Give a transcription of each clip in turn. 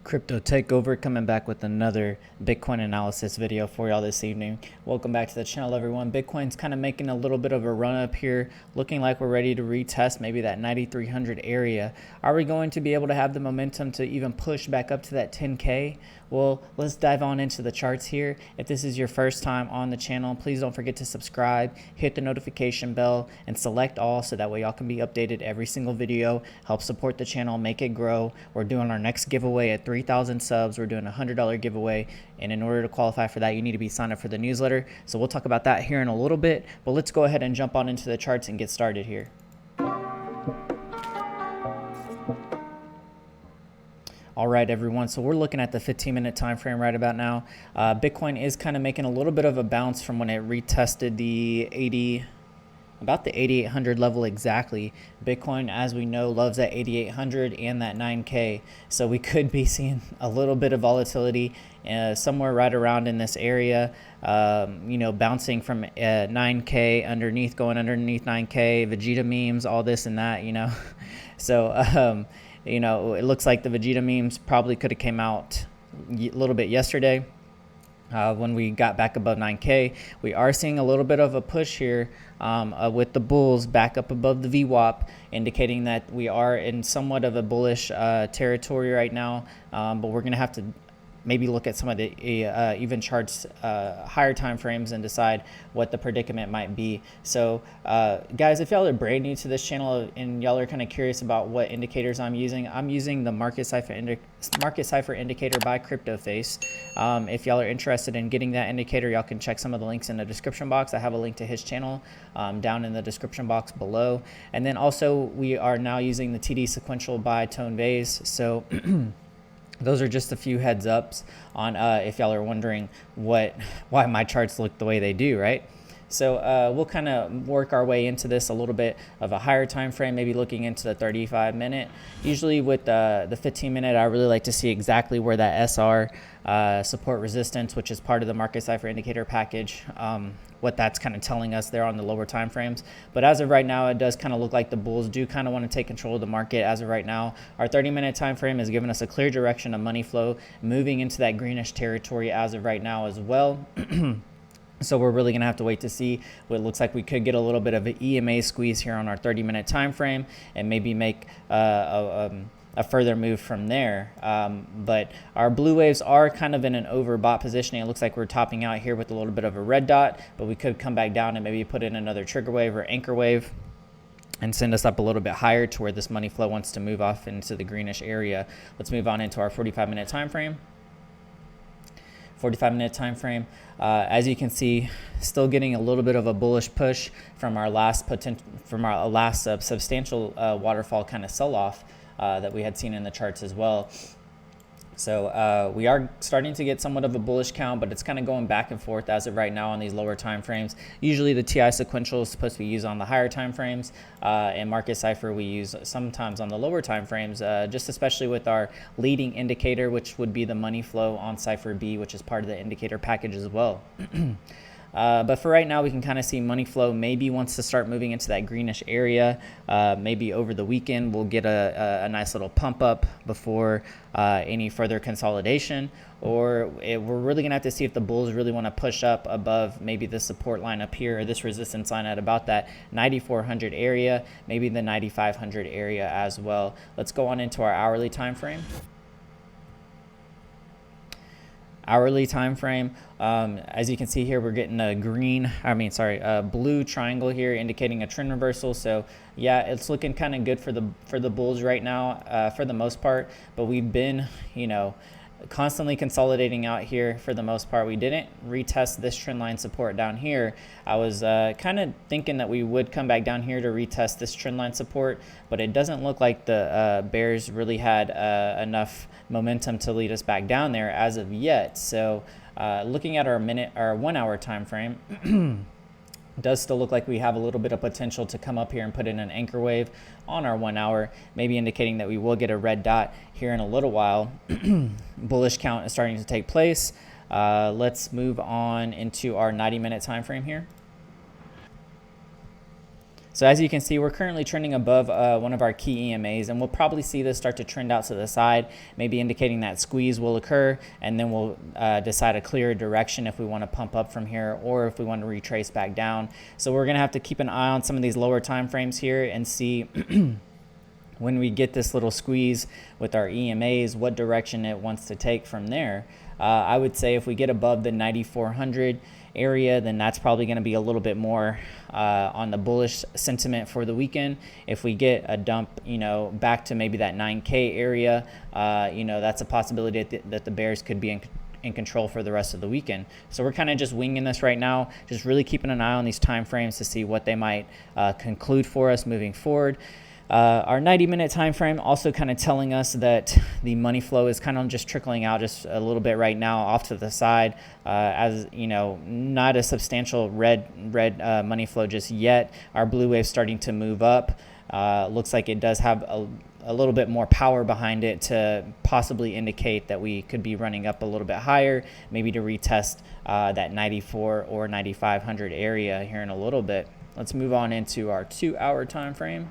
Crypto Takeover coming back with another Bitcoin analysis video for y'all this evening. Welcome back to the channel, everyone. Bitcoin's kind of making a little bit of a run up here, looking like we're ready to retest maybe that 9,300 area. Are we going to be able to have the momentum to even push back up to that 10K? Well, let's dive on into the charts here. If this is your first time on the channel, please don't forget to subscribe, hit the notification bell, and select all so that way y'all can be updated every single video. Help support the channel, make it grow. We're doing our next giveaway at 3,000 subs. We're doing a $100 giveaway, and in order to qualify for that, you need to be signed up for the newsletter. So we'll talk about that here in a little bit, but let's go ahead and jump on into the charts and get started here. All right, everyone, so we're looking at the 15-minute time frame right about now. Bitcoin is kind of making a little bit of a bounce from when it retested the 8,800 level exactly. Bitcoin, as we know, loves that 8,800 and that 9K. So we could be seeing a little bit of volatility somewhere right around in this area, bouncing from 9K underneath, going underneath 9K, Vegeta memes, all this and that, So, it looks like the Vegeta memes probably could have came out a little bit yesterday. When we got back above 9K, we are seeing a little bit of a push here with the bulls back up above the VWAP, indicating that we are in somewhat of a bullish territory right now. But we're going to have to maybe look at some of the even charts, higher time frames, and decide what the predicament might be. So guys, if y'all are brand new to this channel and y'all are kind of curious about what indicators I'm using the market cipher indicator by CryptoFace. If y'all are interested in getting that indicator, y'all can check some of the links in the description box. I have a link to his channel down in the description box below. And then also we are now using the TD sequential by Tone Vase. So those are just a few heads ups on if y'all are wondering why my charts look the way they do, right? So we'll kind of work our way into this a little bit of a higher time frame, maybe looking into the 35-minute. Usually with the 15-minute, I really like to see exactly where that SR support resistance, which is part of the market cipher indicator package, what that's kind of telling us there on the lower time frames. But as of right now, it does kind of look like the bulls do kind of want to take control of the market. As of right now, our 30-minute time frame has given us a clear direction of money flow moving into that greenish territory as of right now as well. So we're really going to have to wait to see. What looks like we could get a little bit of an EMA squeeze here on our 30-minute time frame and maybe make a further move from there. But our blue waves are kind of in an overbought positioning. It looks like we're topping out here with a little bit of a red dot, but we could come back down and maybe put in another trigger wave or anchor wave and send us up a little bit higher to where this money flow wants to move off into the greenish area. Let's move on into our 45-minute time frame. 45-minute time frame. As you can see, still getting a little bit of a bullish push from our last substantial waterfall kind of sell-off that we had seen in the charts as well. So we are starting to get somewhat of a bullish count, but it's kind of going back and forth as of right now on these lower time frames. Usually the TI sequential is supposed to be used on the higher time frames, and market cipher we use sometimes on the lower time frames, just especially with our leading indicator, which would be the money flow on Cipher B, which is part of the indicator package as well. But for right now, we can kind of see money flow maybe wants to start moving into that greenish area. Maybe over the weekend, we'll get a nice little pump up before any further consolidation. Or we're really going to have to see if the bulls really want to push up above maybe the support line up here, or this resistance line at about that 9,400 area, maybe the 9,500 area as well. Let's go on into our hourly time frame. Hourly time frame, as you can see here, we're getting a blue triangle here indicating a trend reversal. So yeah, it's looking kind of good for the bulls right now, for the most part. But we've been constantly consolidating out here for the most part. We didn't retest this trend line support down here. I was kind of thinking that we would come back down here to retest this trend line support, but it doesn't look like the bears really had enough momentum to lead us back down there as of yet. So looking at our 1 hour time frame, does still look like we have a little bit of potential to come up here and put in an anchor wave on our 1 hour, maybe indicating that we will get a red dot here in a little while. Bullish count is starting to take place. Let's move on into our 90-minute time frame here. So as you can see, we're currently trending above one of our key EMAs, and we'll probably see this start to trend out to the side, maybe indicating that squeeze will occur, and then we'll decide a clearer direction if we want to pump up from here or if we want to retrace back down. So we're going to have to keep an eye on some of these lower time frames here and see when we get this little squeeze with our EMAs, what direction it wants to take from there. I would say if we get above the 9,400 area, then that's probably going to be a little bit more on the bullish sentiment for the weekend. If we get a dump, back to maybe that 9K area, that's a possibility that the bears could be in control for the rest of the weekend. So we're kind of just winging this right now, just really keeping an eye on these time frames to see what they might conclude for us moving forward. Our 90-minute time frame also kind of telling us that the money flow is kind of just trickling out just a little bit right now off to the side, as not a substantial red money flow just yet. Our blue wave starting to move up. Looks like it does have a little bit more power behind it to possibly indicate that we could be running up a little bit higher, maybe to retest that 94 or 9,500 area here in a little bit. Let's move on into our 2-hour time frame.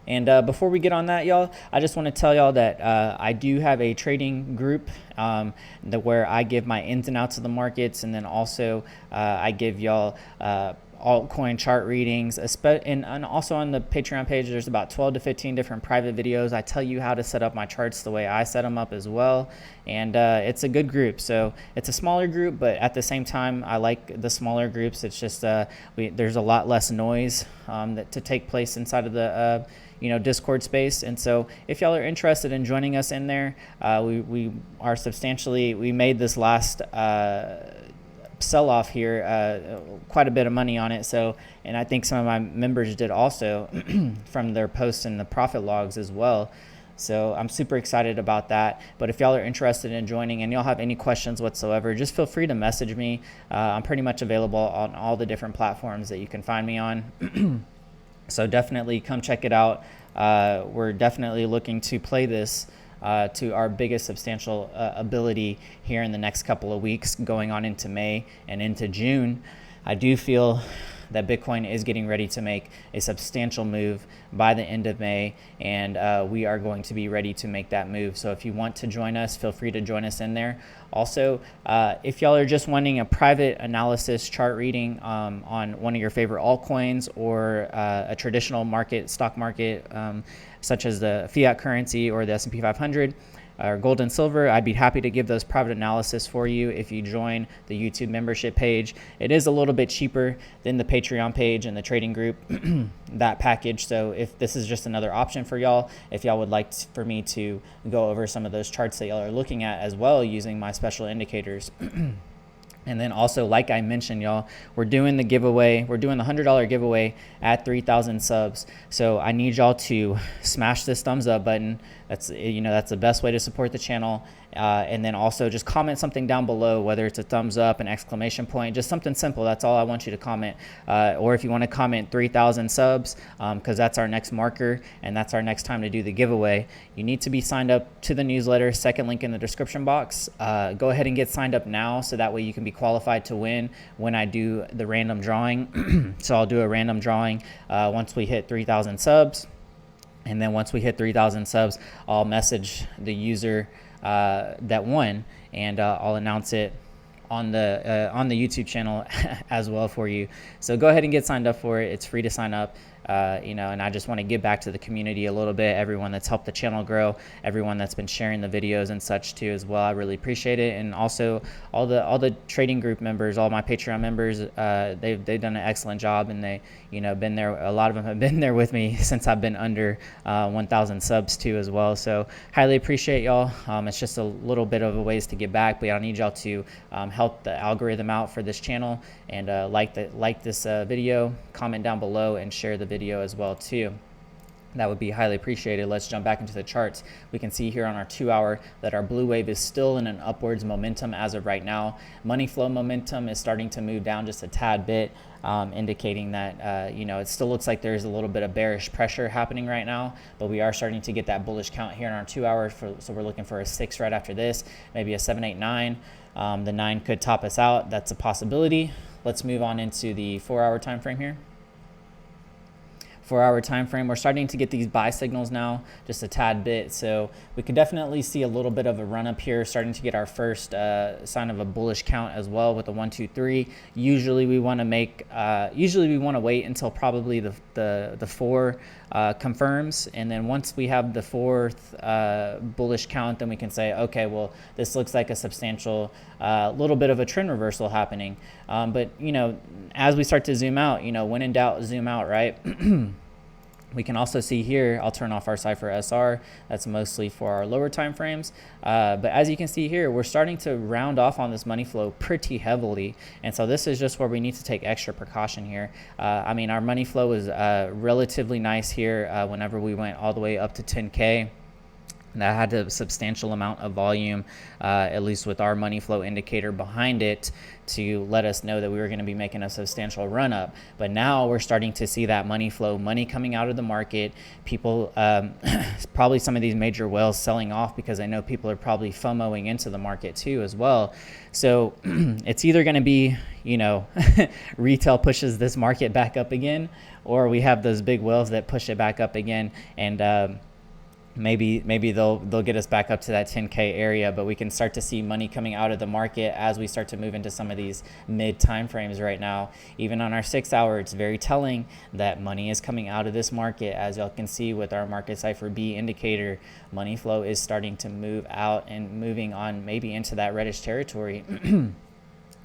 And before we get on that, y'all, I just want to tell y'all that I do have a trading group where I give my ins and outs of the markets, and then also I give y'all altcoin chart readings, and also on the Patreon page, there's about 12 to 15 different private videos. I tell you how to set up my charts the way I set them up as well, and it's a good group. So it's a smaller group, but at the same time, I like the smaller groups. It's just there's a lot less noise to take place inside of the Discord space. And so if y'all are interested in joining us in there, we made this last sell-off here quite a bit of money on it. So, and I think some of my members did also from their posts and the profit logs as well. So I'm super excited about that. But if y'all are interested in joining and y'all have any questions whatsoever, just feel free to message me. I'm pretty much available on all the different platforms that you can find me on. So definitely come check it out. We're definitely looking to play this to our biggest substantial ability here in the next couple of weeks, going on into May and into June. I do feel that Bitcoin is getting ready to make a substantial move by the end of May, and we are going to be ready to make that move. So if you want to join us, feel free to join us in there. Also, if y'all are just wanting a private analysis chart reading on one of your favorite altcoins or a traditional stock market, such as the fiat currency or the S&P 500, or gold and silver, I'd be happy to give those private analysis for you if you join the YouTube membership page. It is a little bit cheaper than the Patreon page and the trading group, that package. So if this is just another option for y'all, if y'all would like for me to go over some of those charts that y'all are looking at as well using my special indicators. And then also, like I mentioned, y'all, we're doing the giveaway. We're doing the $100 giveaway at 3,000 subs. So I need y'all to smash this thumbs up button. That's the best way to support the channel. And then also just comment something down below, whether it's a thumbs up, an exclamation point, just something simple. That's all I want you to comment. Or if you want to comment 3,000 subs, because that's our next marker and that's our next time to do the giveaway, you need to be signed up to the newsletter. Second link in the description box. Go ahead and get signed up now, so that way you can be qualified to win when I do the random drawing. So I'll do a random drawing once we hit 3,000 subs. And then once we hit 3,000 subs, I'll message the user that won, and I'll announce it on the YouTube channel as well for you. So go ahead and get signed up for it. It's free to sign up. And I just want to give back to the community a little bit, everyone that's helped the channel grow, everyone that's been sharing the videos and such too as well. I really appreciate it. And also all the trading group members, all my Patreon members, they've done an excellent job, and they, been there. A lot of them have been there with me since I've been under 1,000 subs too as well. So highly appreciate y'all. It's just a little bit of a ways to get back, but I need y'all to help the algorithm out for this channel, and like this video, comment down below, and share the video as well too. That would be highly appreciated. Let's jump back into the charts. We can see here on our 2-hour that our blue wave is still in an upwards momentum as of right now. Money flow momentum is starting to move down just a tad bit, indicating that it still looks like there's a little bit of bearish pressure happening right now, but we are starting to get that bullish count here in our 2-hour. So we're looking for a 6 right after this, maybe a 7, 8, 9. The 9 could top us out. That's a possibility. Let's move on into the 4-hour time frame here. 4-hour time frame. We're starting to get these buy signals now, just a tad bit, so we could definitely see a little bit of a run up here, starting to get our first sign of a bullish count as well with a 1 2 3. Usually we want to wait until probably the 4 confirms, and then once we have the 4th bullish count, then we can say, okay, well, this looks like a substantial little bit of a trend reversal happening. But as we start to zoom out, when in doubt, zoom out, right? We can also see here, I'll turn off our Cipher SR. That's mostly for our lower time frames. But as you can see here, we're starting to round off on this money flow pretty heavily. And so this is just where we need to take extra precaution here. I mean, our money flow was relatively nice here whenever we went all the way up to 10K. That had a substantial amount of volume, at least with our money flow indicator behind it, to let us know that we were going to be making a substantial run up. But now we're starting to see that money flow, money coming out of the market. People, probably some of these major whales selling off, because I know people are probably FOMOing into the market too as well. So it's either going to be, retail pushes this market back up again, or we have those big whales that push it back up again, and maybe they'll get us back up to that 10K area. But we can start to see money coming out of the market as we start to move into some of these mid time frames right now. Even on our 6-hour, it's very telling that money is coming out of this market. As y'all can see with our market Cipher B indicator, money flow is starting to move out and moving on maybe into that reddish territory.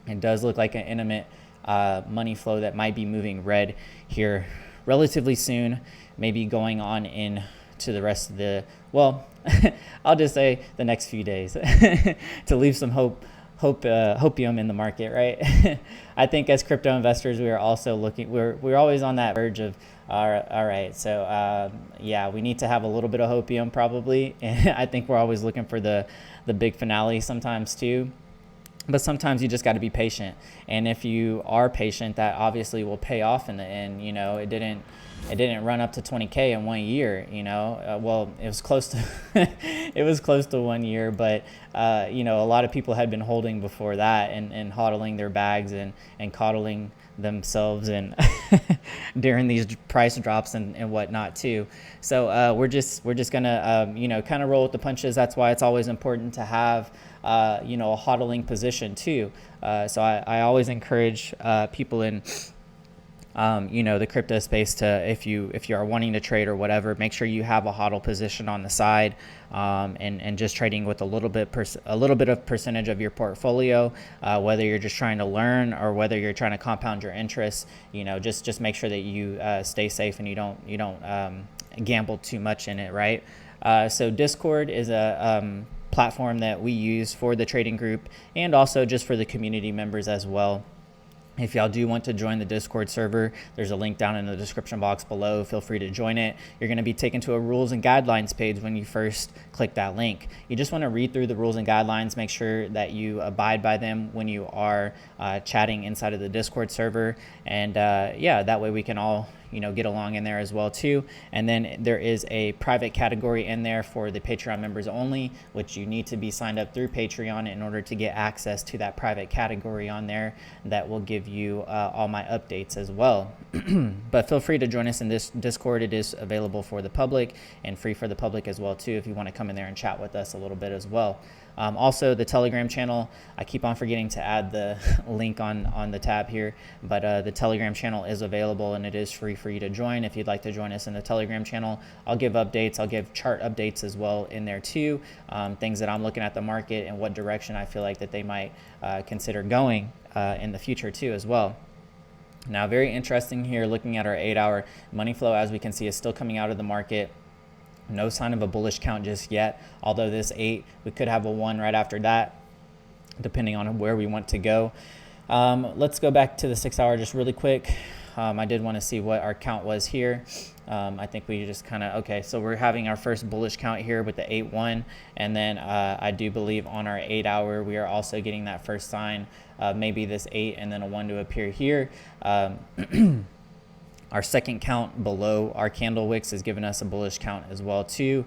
It does look like an intimate money flow that might be moving red here relatively soon, maybe going on in to the rest of the, well, I'll just say the next few days to leave some hopium in the market, right? I think as crypto investors, we are also looking, we're always on that verge of, all right, so yeah, we need to have a little bit of hopium probably. And I think we're always looking for the big finale sometimes too. But sometimes you just got to be patient. And if you are patient, that obviously will pay off in the end. It didn't run up to 20K in 1 year, well, it was close to, it was close to 1 year, but, a lot of people had been holding before that and hodling their bags and coddling themselves and during these price drops and whatnot too. So we're just gonna kind of roll with the punches. That's why it's always important to have a hodling position too. So I always encourage people in the crypto space to, if you are wanting to trade or whatever, make sure you have a hodl position on the side, and just trading with a little bit of percentage of your portfolio, whether you're just trying to learn or whether you're trying to compound your interests. Just make sure that you stay safe and you don't gamble too much in it, right? So Discord is a platform that we use for the trading group and also just for the community members as well. If y'all do want to join the Discord server, there's a link down in the description box below. Feel free to join it. You're going to be taken to a rules and guidelines page when you first click that link. You just want to read through the rules and guidelines, make sure that you abide by them when you are chatting inside of the Discord server. And yeah, that way we can all get along in there as well too. And then there is a private category in there for the Patreon members only, which you need to be signed up through Patreon in order to get access to that private category on there that will give you all my updates as well. But feel free to join us in this Discord. It is available for the public and free for the public as well too, if you want to come in there and chat with us a little bit as well. Also, the Telegram channel, I keep on forgetting to add the link on the tab here, but the Telegram channel is available and it is free for you to join if you'd like to join us in the Telegram channel. I'll give updates, I'll give chart updates as well in there too, things that I'm looking at the market and what direction I feel like that they might consider going in the future too as well. Now, very interesting here, looking at our 8-hour money flow, as we can see, is still coming out of the market. No sign of a bullish count just yet, although this 8, we could have a 1 right after that, depending on where we want to go. Let's go back to the 6-hour just really quick. I did want to see what our count was here. I think we just kind of, okay, so we're having our first bullish count here with the 8-1, and then I do believe on our 8-hour we are also getting that first sign of maybe this 8 and then a 1 to appear here. Our second count below our candle wicks is giving us a bullish count as well too.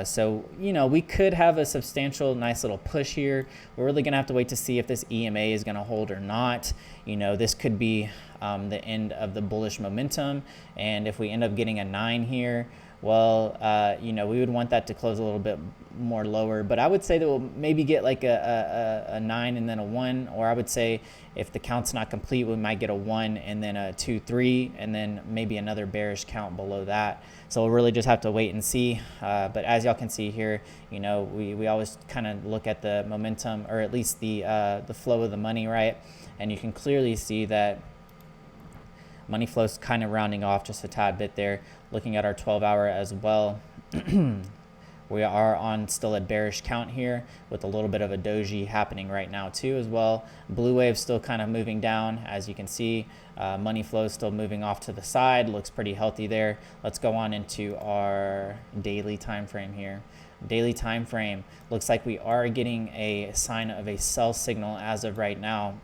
So, we could have a substantial, nice little push here. We're really gonna have to wait to see if this EMA is gonna hold or not. This could be the end of the bullish momentum. And if we end up getting a 9 here, well, we would want that to close a little bit more lower, but I would say that we'll maybe get like a 9 and then a 1, or I would say if the count's not complete, we might get a 1 and then a 2, 3, and then maybe another bearish count below that. So we'll really just have to wait and see. But as y'all can see here, we always kind of look at the momentum, or at least the flow of the money, right? And you can clearly see that money flow's kind of rounding off just a tad bit there. Looking at our 12-hour as well, we are on still a bearish count here with a little bit of a doji happening right now too as well. Blue wave still kind of moving down, as you can see. Money flow still moving off to the side, looks pretty healthy there. Let's go on into our daily time frame here. Daily time frame looks like we are getting a sign of a sell signal as of right now.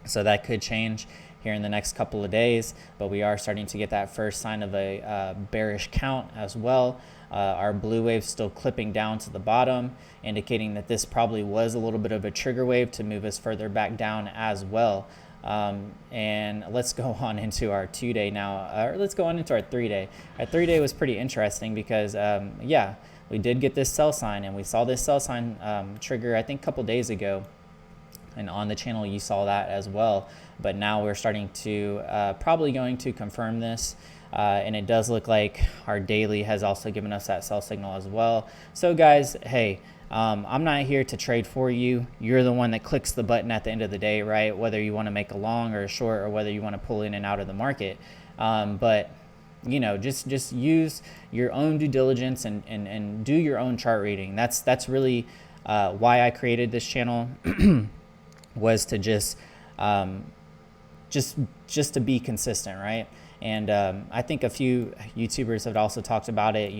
So that could change here in the next couple of days, but we are starting to get that first sign of a bearish count as well. Our blue wave still clipping down to the bottom, indicating that this probably was a little bit of a trigger wave to move us further back down as well. And let's go on into our 2-day now, or let's go on into our 3-day. Our 3-day was pretty interesting because, we did get this sell sign, and we saw this sell sign trigger, I think, a couple days ago. And on the channel, you saw that as well. But now we're starting to probably going to confirm this. And it does look like our daily has also given us that sell signal as well. So guys, hey, I'm not here to trade for you. You're the one that clicks the button at the end of the day, right? Whether you want to make a long or a short, or whether you want to pull in and out of the market. But just use your own due diligence and do your own chart reading. That's really why I created this channel. Was to just to be consistent, right? And I think a few YouTubers have also talked about it.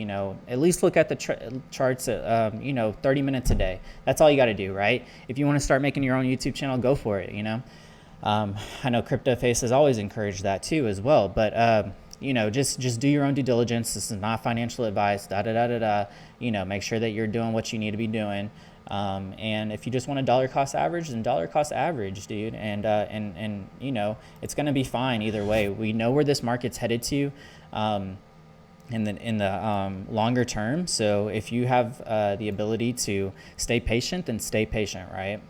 At least look at the charts at 30 minutes a day. That's all you got to do, right? If you want to start making your own YouTube channel, go for it. I know CryptoFace has always encouraged that too as well. But just do your own due diligence. This is not financial advice. Make sure that you're doing what you need to be doing. And if you just want a dollar cost average, then dollar cost average, dude. And it's going to be fine either way. We know where this market's headed to, in the longer term. So if you have, the ability to stay patient, then stay patient, right?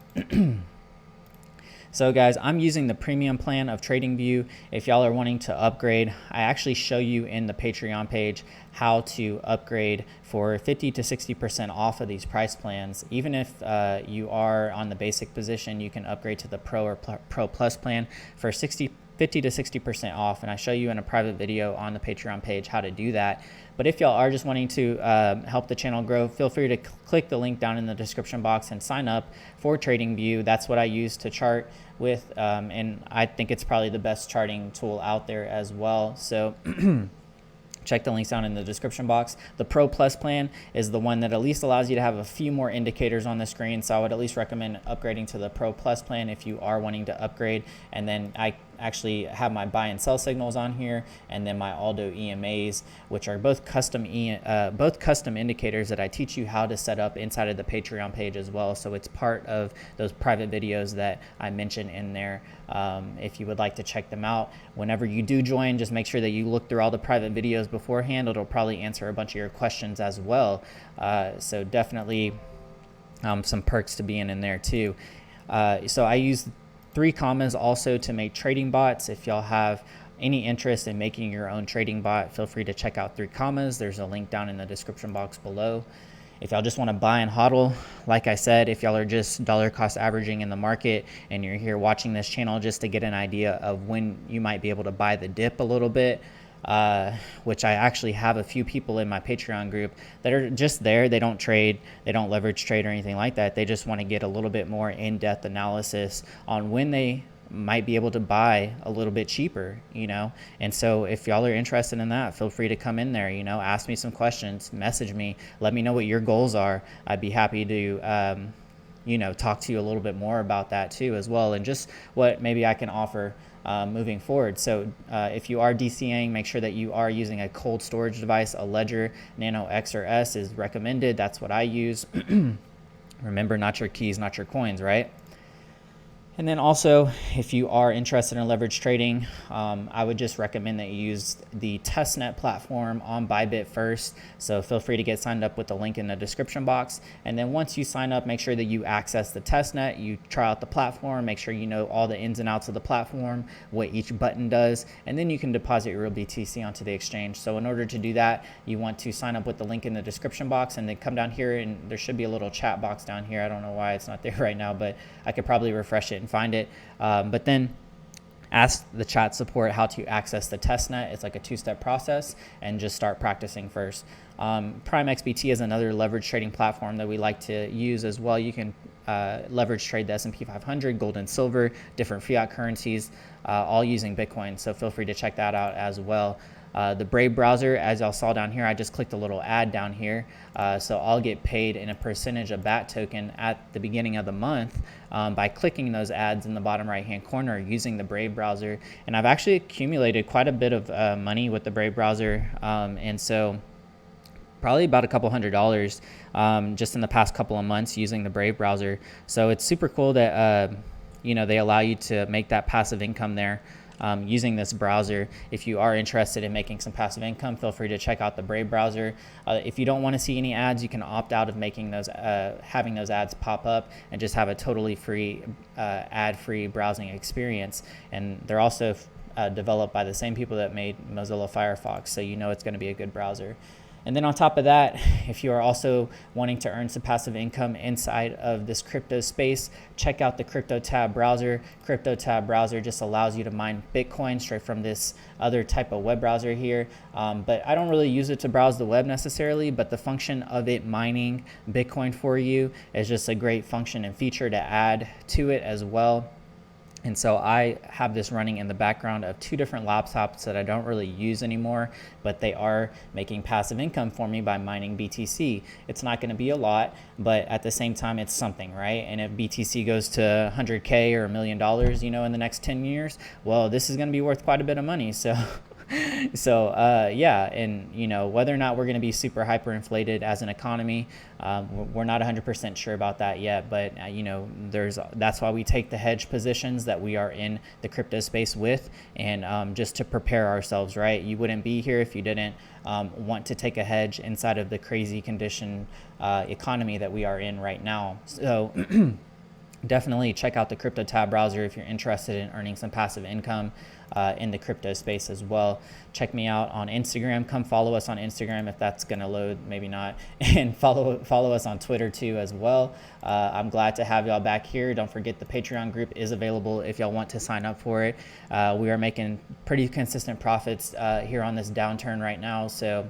So guys, I'm using the premium plan of TradingView. If y'all are wanting to upgrade, I actually show you in the Patreon page how to upgrade for 50 to 60% off of these price plans. Even if you are on the basic position, you can upgrade to the Pro or Pro Plus plan for 50 to 60% off. And I show you in a private video on the Patreon page how to do that. But if y'all are just wanting to help the channel grow, feel free to click the link down in the description box and sign up for TradingView. That's what I use to chart with, and I think it's probably the best charting tool out there as well. So check the links down in the description box. The Pro Plus plan is the one that at least allows you to have a few more indicators on the screen. So I would at least recommend upgrading to the Pro Plus plan if you are wanting to upgrade. And then I actually have my buy and sell signals on here, and then my Aldo EMAs, which are both custom indicators that I teach you how to set up inside of the Patreon page as well. So it's part of those private videos that I mentioned in there. If you would like to check them out, whenever you do join, just make sure that you look through all the private videos beforehand. It'll probably answer a bunch of your questions as well. So definitely some perks to being in there too. So I use 3 commas also to make trading bots. If y'all have any interest in making your own trading bot, feel free to check out 3 commas. There's a link down in the description box below. If y'all just want to buy and hodl, like I said, if y'all are just dollar cost averaging in the market and you're here watching this channel just to get an idea of when you might be able to buy the dip a little bit, which I actually have a few people in my Patreon group that are just there. They don't trade, they don't leverage trade or anything like that. They just want to get a little bit more in-depth analysis on when they might be able to buy a little bit cheaper, And so if y'all are interested in that, feel free to come in there, ask me some questions, message me, let me know what your goals are. I'd be happy to, talk to you a little bit more about that too as well, and just what maybe I can offer moving forward. So if you are DCAing, make sure that you are using a cold storage device. A Ledger Nano X or S is recommended. That's what I use. Remember, not your keys, not your coins, right? And then also, if you are interested in leverage trading, I would just recommend that you use the testnet platform on Bybit first. So feel free to get signed up with the link in the description box. And then once you sign up, make sure that you access the testnet, you try out the platform, make sure you know all the ins and outs of the platform, what each button does, and then you can deposit your real BTC onto the exchange. So in order to do that, you want to sign up with the link in the description box, and then come down here, and there should be a little chat box down here. I don't know why it's not there right now, but I could probably refresh it and find it. But then ask the chat support how to access the testnet. It's like a two-step process, and just start practicing first. Prime XBT is another leverage trading platform that we like to use as well. You can leverage trade the S&P 500, gold and silver, different fiat currencies, all using Bitcoin. So feel free to check that out as well. The Brave browser, as y'all saw down here, I just clicked a little ad down here. So I'll get paid in a percentage of BAT token at the beginning of the month by clicking those ads in the bottom right hand corner using the Brave browser. And I've actually accumulated quite a bit of money with the Brave browser. And so probably about a couple $100 just in the past couple of months using the Brave browser. So it's super cool that they allow you to make that passive income there. Using this browser. If you are interested in making some passive income, feel free to check out the Brave browser. If you don't want to see any ads, you can opt out of making those, having those ads pop up, and just have a totally free, ad-free browsing experience. And they're also developed by the same people that made Mozilla Firefox, so you know it's going to be a good browser. And then on top of that, if you are also wanting to earn some passive income inside of this crypto space, check out the CryptoTab browser. CryptoTab browser just allows you to mine Bitcoin straight from this other type of web browser here. But I don't really use it to browse the web necessarily, but the function of it mining Bitcoin for you is just a great function and feature to add to it as well. And so I have this running in the background of two different laptops that I don't really use anymore, but they are making passive income for me by mining BTC. It's not going to be a lot, but at the same time, it's something, right? And if BTC goes to 100K or $1 million, in the next 10 years, well, this is going to be worth quite a bit of money. So yeah, and whether or not we're going to be super hyperinflated as an economy, we're not 100% sure about that yet. But that's why we take the hedge positions that we are in the crypto space with, and just to prepare ourselves, right? You wouldn't be here if you didn't want to take a hedge inside of the crazy condition economy that we are in right now. So definitely check out the CryptoTab browser if you're interested in earning some passive income in the crypto space as well. Check me out on Instagram. Come follow us on Instagram if that's going to load, maybe not. And follow us on Twitter too as well. I'm glad to have y'all back here. Don't forget the Patreon group is available if y'all want to sign up for it. We are making pretty consistent profits here on this downturn right now. So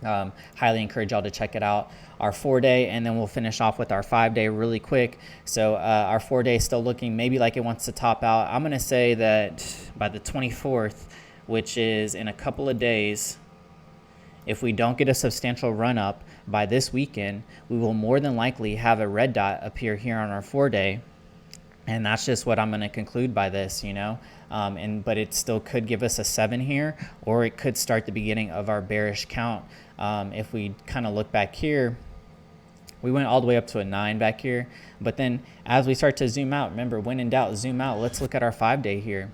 highly encourage y'all to check it out. Our 4-day, and then we'll finish off with our 5-day really quick. So our 4-day is still looking maybe like it wants to top out. I'm going to say that by the 24th, which is in a couple of days, if we don't get a substantial run up by this weekend, we will more than likely have a red dot appear here on our 4-day. And that's just what I'm going to conclude by this, but it still could give us a 7 here, or it could start the beginning of our bearish count. If we kind of look back here, we went all the way up to a 9 back here. But then as we start to zoom out, remember, when in doubt, zoom out. Let's look at our 5-day here.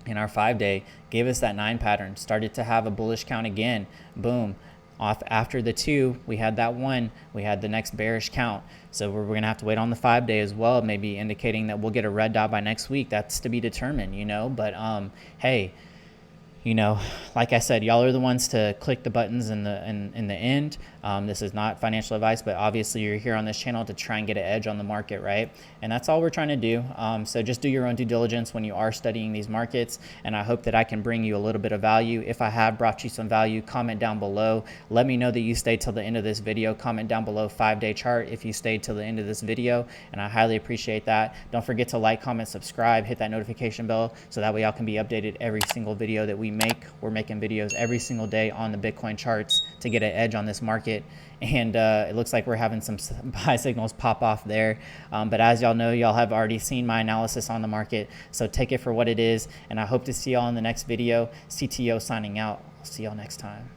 And our 5-day gave us that 9 pattern, started to have a bullish count again. Boom. Off after the 2, we had that 1, we had the next bearish count. So we're going to have to wait on the 5-day as well, maybe indicating that we'll get a red dot by next week. That's to be determined, but hey, like I said, y'all are the ones to click the buttons in the end. This is not financial advice, but obviously you're here on this channel to try and get an edge on the market, right? And that's all we're trying to do. So just do your own due diligence when you are studying these markets. And I hope that I can bring you a little bit of value. If I have brought you some value, comment down below. Let me know that you stayed till the end of this video. Comment down below 5-day chart if you stayed till the end of this video, and I highly appreciate that. Don't forget to like, comment, subscribe, hit that notification bell so that way y'all can be updated every single video that we make. We're making videos every single day on the Bitcoin charts to get an edge on this market. And it looks like we're having some buy signals pop off there. But as y'all know, y'all have already seen my analysis on the market. So take it for what it is. And I hope to see y'all in the next video. CTO signing out. I'll see y'all next time.